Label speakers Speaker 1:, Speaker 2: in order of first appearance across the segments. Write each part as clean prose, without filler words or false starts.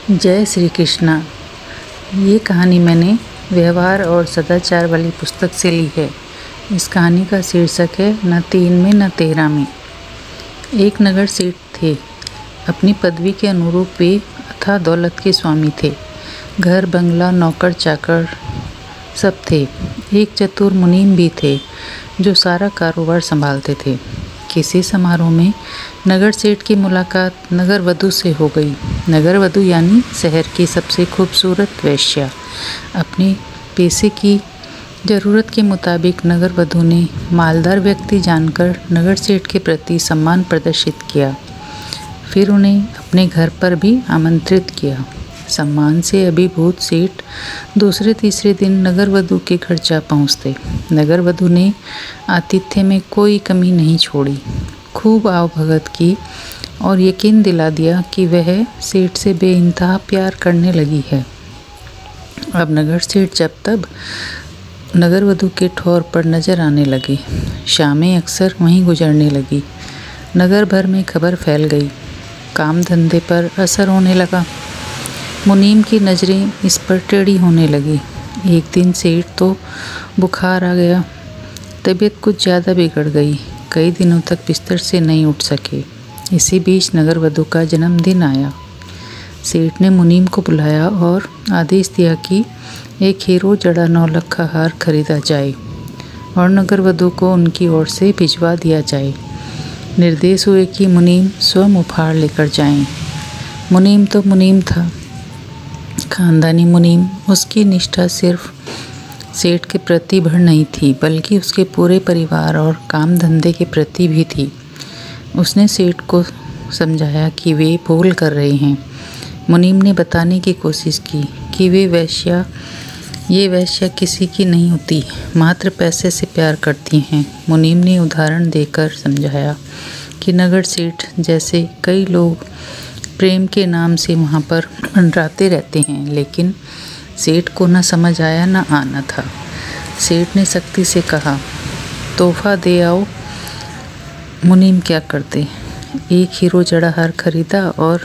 Speaker 1: जय श्री कृष्णा। ये कहानी मैंने व्यवहार और सदाचार वाली पुस्तक से ली है। इस कहानी का शीर्षक है न 3 में न 13 में। एक नगर सेठ थे। अपनी पदवी के अनुरूप वे अथाह दौलत के स्वामी थे। घर बंगला नौकर चाकर सब थे। एक चतुर मुनीम भी थे जो सारा कारोबार संभालते थे। किसी समारोह में नगर सेठ की मुलाकात नगर वधू से हो गई। नगर वधू यानी शहर की सबसे खूबसूरत वेश्या। अपने पैसे की ज़रूरत के मुताबिक नगर वधू ने मालदार व्यक्ति जानकर नगर सेठ के प्रति सम्मान प्रदर्शित किया। फिर उन्हें अपने घर पर भी आमंत्रित किया। सम्मान से अभिभूत सेठ दूसरे तीसरे दिन नगर वधू के घर जा पहुँचते। नगर वधू ने आतिथ्य में कोई कमी नहीं छोड़ी। खूब आवभगत की और यकीन दिला दिया कि वह सेठ से बेइंतहा प्यार करने लगी है। अब नगर सेठ जब तब नगर वधू के ठौर पर नजर आने लगे। शामें अक्सर वहीं गुजरने लगी। नगर भर में खबर फैल गई। काम धंधे पर असर होने लगा। मुनीम की नज़रें इस पर टेढ़ी होने लगी। एक दिन सेठ तो बुखार आ गया। तबीयत कुछ ज़्यादा बिगड़ गई। कई दिनों तक बिस्तर से नहीं उठ सके। इसी बीच नगर वधू का जन्मदिन आया। सेठ ने मुनीम को बुलाया और आदेश दिया कि एक हीरो जड़ा 9 लाख का हार खरीदा जाए और नगर वधू को उनकी ओर से भिजवा दिया जाए। निर्देश हुए कि मुनीम स्वयं उपहार लेकर जाएं। मुनीम तो मुनीम था, खानदानी मुनीम। उसकी निष्ठा सिर्फ सेठ के प्रति भर नहीं थी बल्कि उसके पूरे परिवार और काम धंधे के प्रति भी थी। उसने सेठ को समझाया कि वे भूल कर रहे हैं। मुनीम ने बताने की कोशिश की कि ये वैश्या किसी की नहीं होती, मात्र पैसे से प्यार करती हैं। मुनीम ने उदाहरण देकर समझाया कि नगर सेठ जैसे कई लोग प्रेम के नाम से वहाँ पर मंडराते रहते हैं, लेकिन सेठ को न समझ आया न आना था। सेठ ने सख्ती से कहा, तोहफा दे आओ। मुनीम क्या करते। एक हीरो जड़ा हार खरीदा और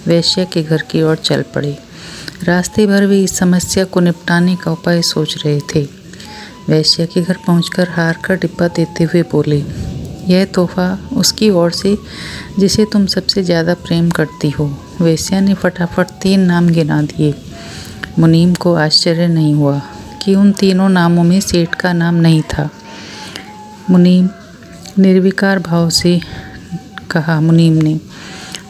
Speaker 1: वैश्या के घर की ओर चल पड़े। रास्ते भर वे इस समस्या को निपटाने का उपाय सोच रहे थे। वैश्या के घर पहुंचकर हार का डिब्बा देते हुए बोले, यह तोहफा उसकी ओर से जिसे तुम सबसे ज़्यादा प्रेम करती हो। वैश्या ने फटाफट 3 नाम गिना दिए। मुनीम को आश्चर्य नहीं हुआ कि उन तीनों नामों में सेठ का नाम नहीं था। मुनीम निर्विकार भाव से कहा, मुनीम ने,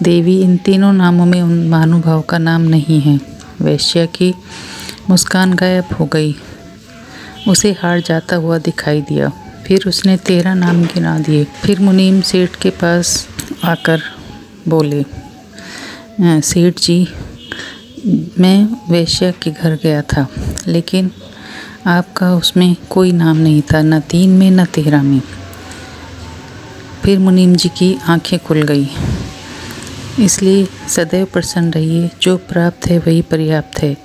Speaker 1: देवी, इन तीनों नामों में उन महानुभाव का नाम नहीं है। वैश्या की मुस्कान गायब हो गई। उसे हार जाता हुआ दिखाई दिया। फिर उसने 13 नाम गिना दिए। फिर मुनीम सेठ के पास आकर बोले, सेठ जी, मैं वैश्या के घर गया था, लेकिन आपका उसमें कोई नाम नहीं था, न 3 में न 13 में। फिर मुनीम जी की आंखें खुल गई। इसलिए सदैव प्रसन्न रहिए। जो प्राप्त है वही पर्याप्त है।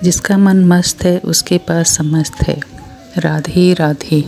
Speaker 1: जिसका मन मस्त है उसके पास समस्त है। राधे राधे।